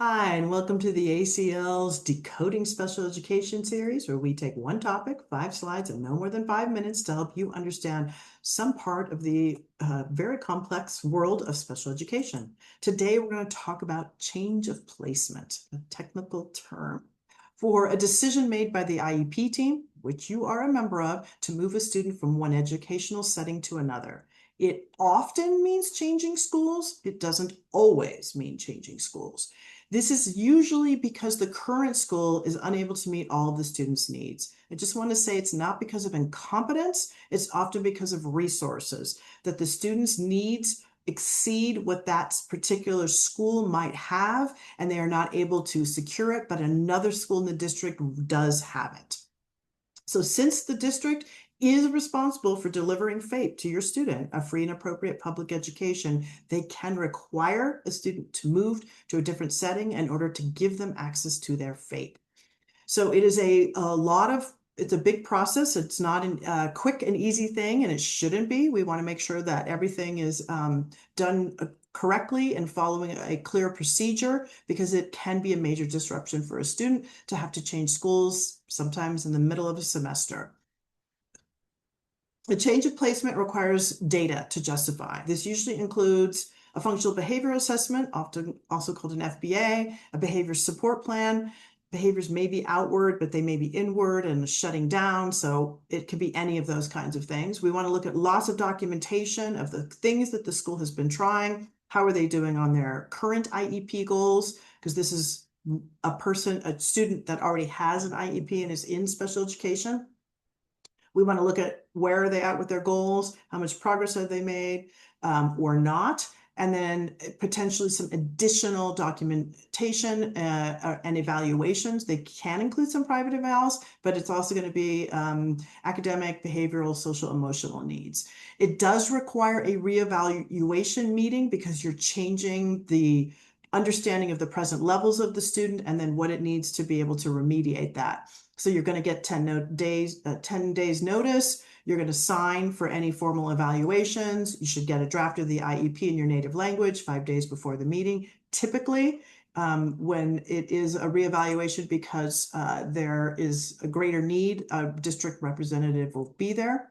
Hi, and welcome to the ACL's Decoding Special Education series, where we take one topic, 5 slides, and no more than 5 minutes to help you understand some part of the very complex world of special education. Today, we're going to talk about change of placement, a technical term, for a decision made by the IEP team, which you are a member of, to move a student from one educational setting to another. It often means changing schools. It doesn't always mean changing schools. This is usually because the current school is unable to meet all of the students' needs. I just want to say it's not because of incompetence, it's often because of resources, that the students' needs exceed what that particular school might have, and they are not able to secure it, but another school in the district does have it. So since the district is responsible for delivering FAPE to your student, a free and appropriate public education, they can require a student to move to a different setting in order to give them access to their FAPE. So it is it's a big process. It's not a quick and easy thing, and it shouldn't be. We want to make sure that everything is done correctly and following a clear procedure, because it can be a major disruption for a student to have to change schools sometimes in the middle of a semester. A change of placement requires data to justify. This usually includes a functional behavior assessment, often also called an FBA, a behavior support plan. Behaviors may be outward, but they may be inward and shutting down. So it could be any of those kinds of things. We want to look at lots of documentation of the things that the school has been trying. How are they doing on their current IEP goals? Because this is a student that already has an IEP and is in special education. We want to look at where are they at with their goals, how much progress have they made or not, and then potentially some additional documentation and evaluations. They can include some private evals, but it's also going to be academic, behavioral, social, emotional needs. It does require a reevaluation meeting because you're changing the understanding of the present levels of the student and then what it needs to be able to remediate that. So you're going to get 10 days notice. You're going to sign for any formal evaluations. You should get a draft of the IEP in your native language 5 days before the meeting. Typically, when it is a reevaluation because there is a greater need, a district representative will be there.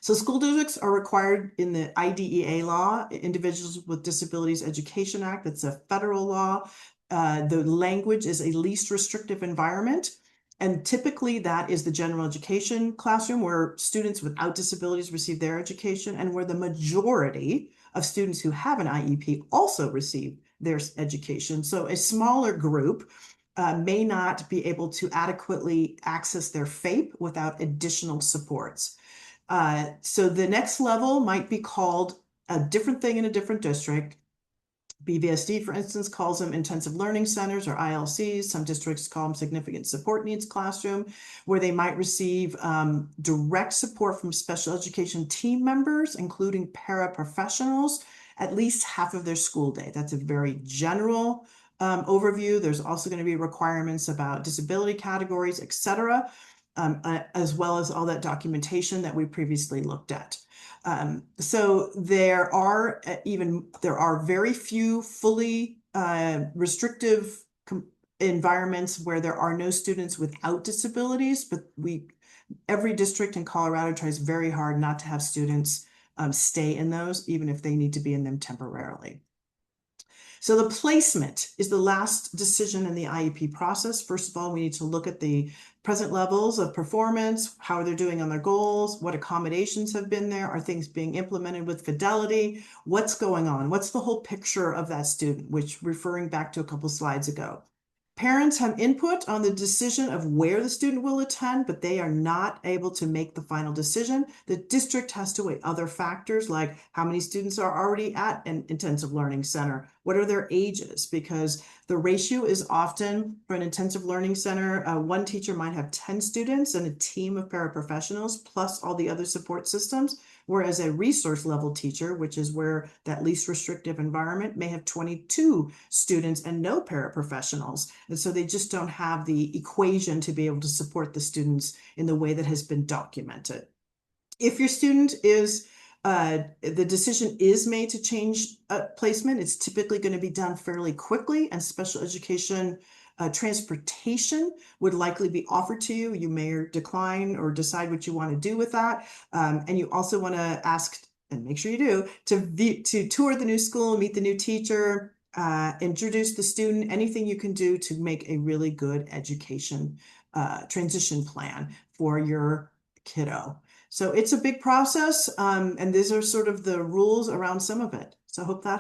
So school districts are required in the IDEA law, Individuals with Disabilities Education Act. That's a federal law. The language is a least restrictive environment. And typically that is the general education classroom where students without disabilities receive their education and where the majority of students who have an IEP also receive their education. So a smaller group may not be able to adequately access their FAPE without additional supports. So the next level might be called a different thing in a different district. BVSD, for instance, calls them intensive learning centers or ILCs. Some districts call them significant support needs classroom, where they might receive direct support from special education team members, including paraprofessionals, at least half of their school day. That's a very general overview. There's also going to be requirements about disability categories, etc., as well as all that documentation that we previously looked at. So there are very few fully restrictive environments where there are no students without disabilities, but every district in Colorado tries very hard not to have students stay in those, even if they need to be in them temporarily. So the placement is the last decision in the IEP process. First of all, we need to look at the present levels of performance, how they're doing on their goals, what accommodations have been there, are things being implemented with fidelity, what's going on, what's the whole picture of that student, which referring back to a couple slides ago. Parents have input on the decision of where the student will attend, but they are not able to make the final decision. The district has to weigh other factors like how many students are already at an intensive learning center, what are their ages, because the ratio is often for an intensive learning center, one teacher might have 10 students and a team of paraprofessionals plus all the other support systems. Whereas a resource level teacher, which is where that least restrictive environment, may have 22 students and no paraprofessionals. And so they just don't have the equation to be able to support the students in the way that has been documented. If your student is The decision is made to change placement. It's typically going to be done fairly quickly, and special education transportation would likely be offered to you. You may decline or decide what you want to do with that. And you also want to ask, and make sure you do, to tour the new school, meet the new teacher, introduce the student, anything you can do to make a really good education transition plan for your kiddo. So it's a big process, and these are sort of the rules around some of it. So I hope that